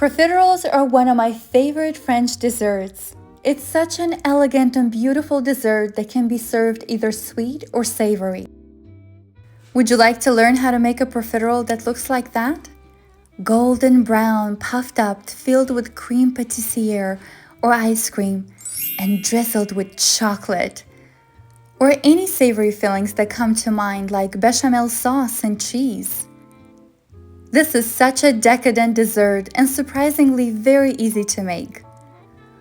Profiteroles are one of my favorite French desserts. It's such an elegant and beautiful dessert that can be served either sweet or savory. Would you like to learn how to make a profiterole that looks like that? Golden brown, puffed up, filled with creme pâtissier or ice cream, and drizzled with chocolate. Or any savory fillings that come to mind like bechamel sauce and cheese. This is such a decadent dessert and surprisingly very easy to make.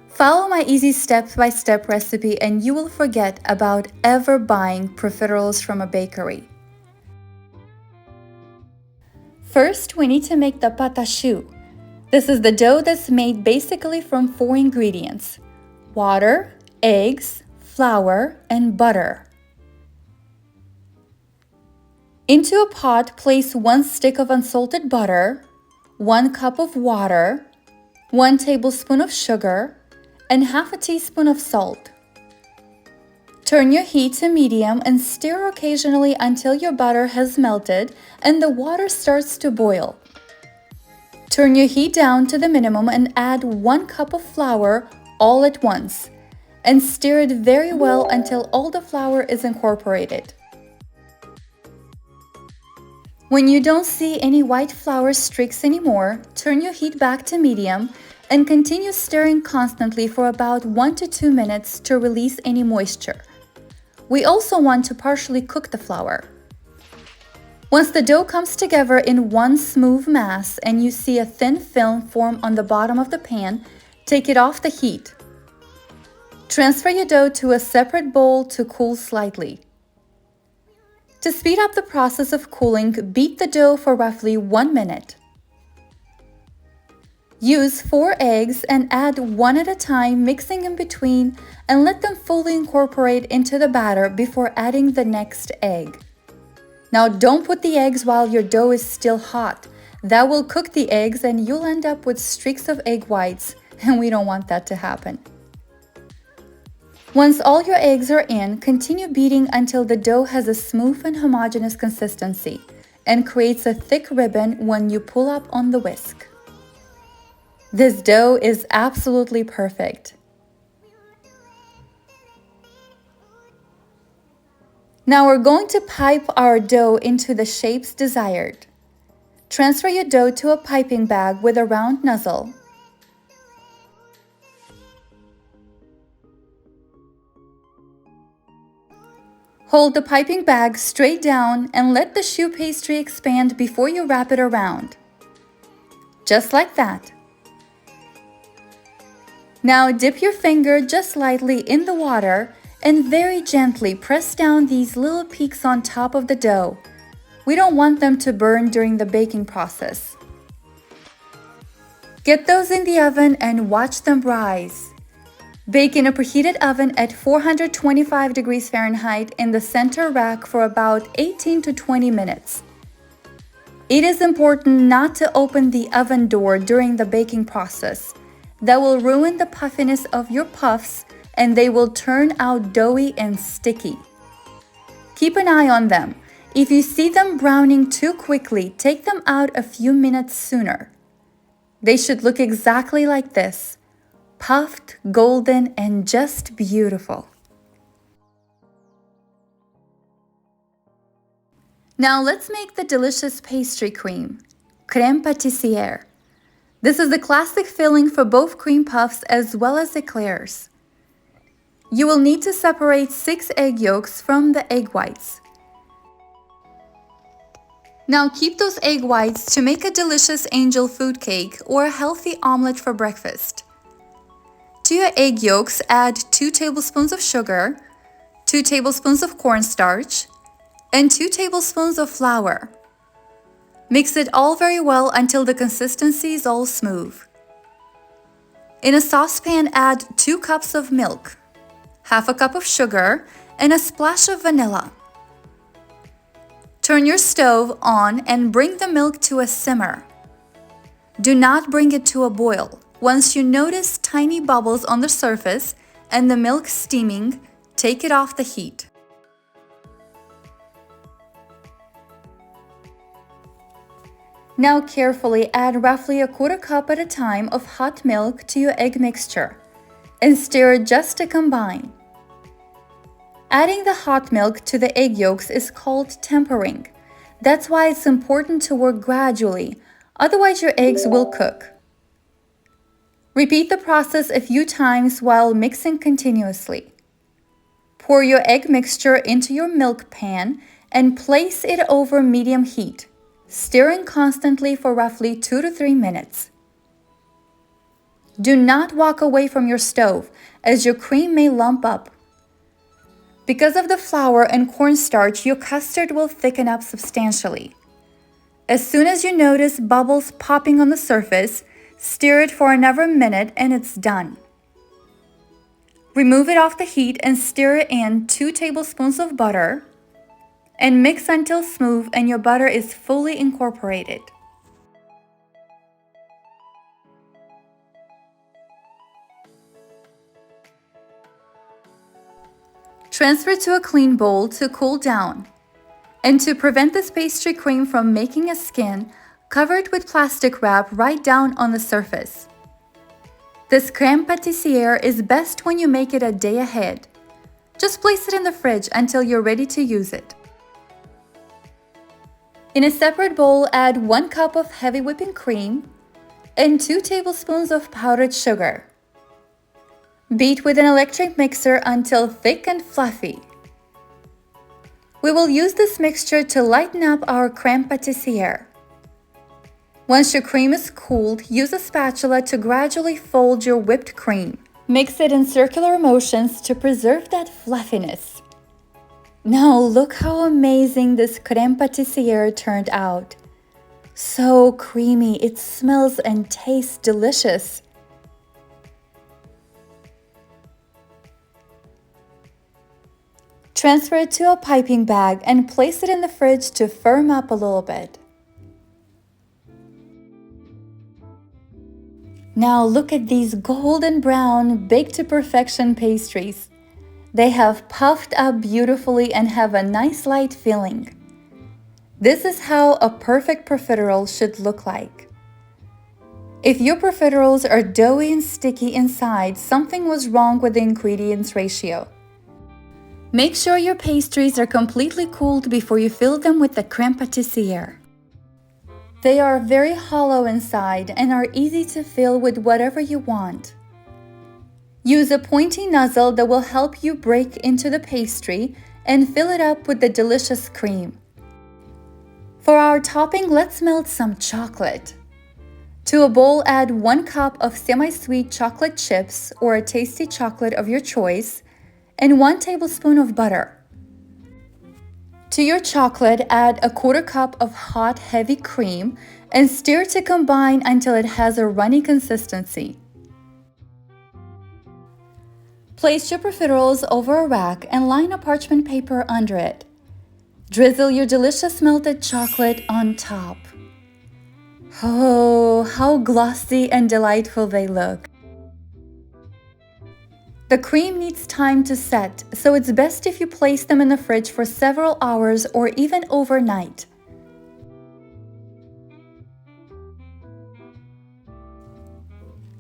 Follow my easy step-by-step recipe and you will forget about ever buying profiteroles from a bakery. First, we need to make the pâte à choux. This is the dough that's made basically from 4 ingredients: water, eggs, flour, and butter. Into a pot, place 1 stick of unsalted butter, 1 cup of water, 1 tablespoon of sugar, and half a teaspoon of salt. Turn your heat to medium and stir occasionally until your butter has melted and the water starts to boil. Turn your heat down to the minimum and add 1 cup of flour all at once, and stir it very well until all the flour is incorporated. When you don't see any white flour streaks anymore, turn your heat back to medium and continue stirring constantly for about 1 to 2 minutes to release any moisture. We also want to partially cook the flour. Once the dough comes together in one smooth mass and you see a thin film form on the bottom of the pan, take it off the heat. Transfer your dough to a separate bowl to cool slightly. To speed up the process of cooling, beat the dough for roughly 1 minute. Use 4 eggs and add 1 at a time, mixing in between, and let them fully incorporate into the batter before adding the next egg. Now don't put the eggs while your dough is still hot. That will cook the eggs and you'll end up with streaks of egg whites, and we don't want that to happen. Once all your eggs are in, continue beating until the dough has a smooth and homogeneous consistency and creates a thick ribbon when you pull up on the whisk. This dough is absolutely perfect. Now we're going to pipe our dough into the shapes desired. Transfer your dough to a piping bag with a round nozzle. Hold the piping bag straight down and let the choux pastry expand before you wrap it around. Just like that. Now dip your finger just lightly in the water and very gently press down these little peaks on top of the dough. We don't want them to burn during the baking process. Get those in the oven and watch them rise. Bake in a preheated oven at 425 degrees Fahrenheit in the center rack for about 18 to 20 minutes. It is important not to open the oven door during the baking process. That will ruin the puffiness of your puffs and they will turn out doughy and sticky. Keep an eye on them. If you see them browning too quickly, take them out a few minutes sooner. They should look exactly like this, puffed, golden, and just beautiful. Now let's make the delicious pastry cream, Creme Pâtissier. This is the classic filling for both cream puffs as well as eclairs. You will need to separate 6 egg yolks from the egg whites. Now keep those egg whites to make a delicious angel food cake or a healthy omelette for breakfast. To your egg yolks, add 2 tablespoons of sugar, 2 tablespoons of cornstarch, and 2 tablespoons of flour. Mix it all very well until the consistency is all smooth. In a saucepan, add 2 cups of milk, half a cup of sugar, and a splash of vanilla. Turn your stove on and bring the milk to a simmer. Do not bring it to a boil. Once you notice tiny bubbles on the surface and the milk steaming, take it off the heat. Now carefully add roughly a quarter cup at a time of hot milk to your egg mixture and stir just to combine. Adding the hot milk to the egg yolks is called tempering. That's why it's important to work gradually, otherwise your eggs will cook. Repeat the process a few times while mixing continuously. Pour your egg mixture into your milk pan and place it over medium heat, stirring constantly for roughly 2 to 3 minutes. Do not walk away from your stove, as your cream may lump up. Because of the flour and cornstarch, your custard will thicken up substantially. As soon as you notice bubbles popping on the surface, stir it for another minute and it's done. Remove it off the heat and stir in 2 tablespoons of butter and mix until smooth and your butter is fully incorporated. Transfer to a clean bowl to cool down. And to prevent this pastry cream from making a skin, cover it with plastic wrap right down on the surface. This Creme Pâtissier is best when you make it a day ahead. Just place it in the fridge until you're ready to use it. In a separate bowl, add 1 cup of heavy whipping cream and 2 tablespoons of powdered sugar. Beat with an electric mixer until thick and fluffy. We will use this mixture to lighten up our Creme Patissier. Once your cream is cooled, use a spatula to gradually fold your whipped cream. Mix it in circular motions to preserve that fluffiness. Now look how amazing this Creme Patissier turned out. So creamy, it smells and tastes delicious. Transfer it to a piping bag and place it in the fridge to firm up a little bit. Now look at these golden brown, baked to perfection pastries. They have puffed up beautifully and have a nice light filling. This is how a perfect profiterole should look like. If your profiteroles are doughy and sticky inside, something was wrong with the ingredients ratio. Make sure your pastries are completely cooled before you fill them with the Creme Patissier. They are very hollow inside and are easy to fill with whatever you want. Use a pointy nozzle that will help you break into the pastry and fill it up with the delicious cream. For our topping, let's melt some chocolate. To a bowl, add 1 cup of semi-sweet chocolate chips or a tasty chocolate of your choice, and 1 tablespoon of butter. To your chocolate, add a quarter cup of hot, heavy cream and stir to combine until it has a runny consistency. Place your profiteroles over a rack and line a parchment paper under it. Drizzle your delicious melted chocolate on top. Oh, how glossy and delightful they look. The cream needs time to set, so it's best if you place them in the fridge for several hours or even overnight.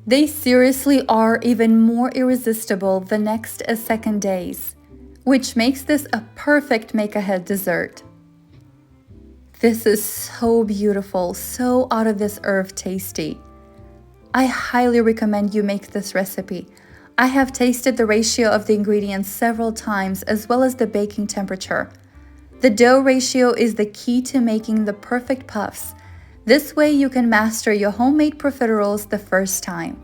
They seriously are even more irresistible the next and second days, which makes this a perfect make-ahead dessert. This is so beautiful, so out of this earth tasty. I highly recommend you make this recipe. I have tasted the ratio of the ingredients several times as well as the baking temperature. The dough ratio is the key to making the perfect puffs. This way you can master your homemade profiteroles the first time.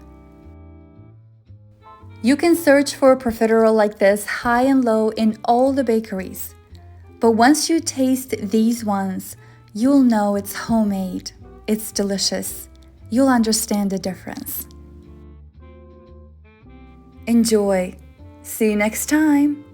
You can search for a profiterole like this high and low in all the bakeries. But once you taste these ones, you'll know it's homemade. It's delicious. You'll understand the difference. Enjoy. See you next time.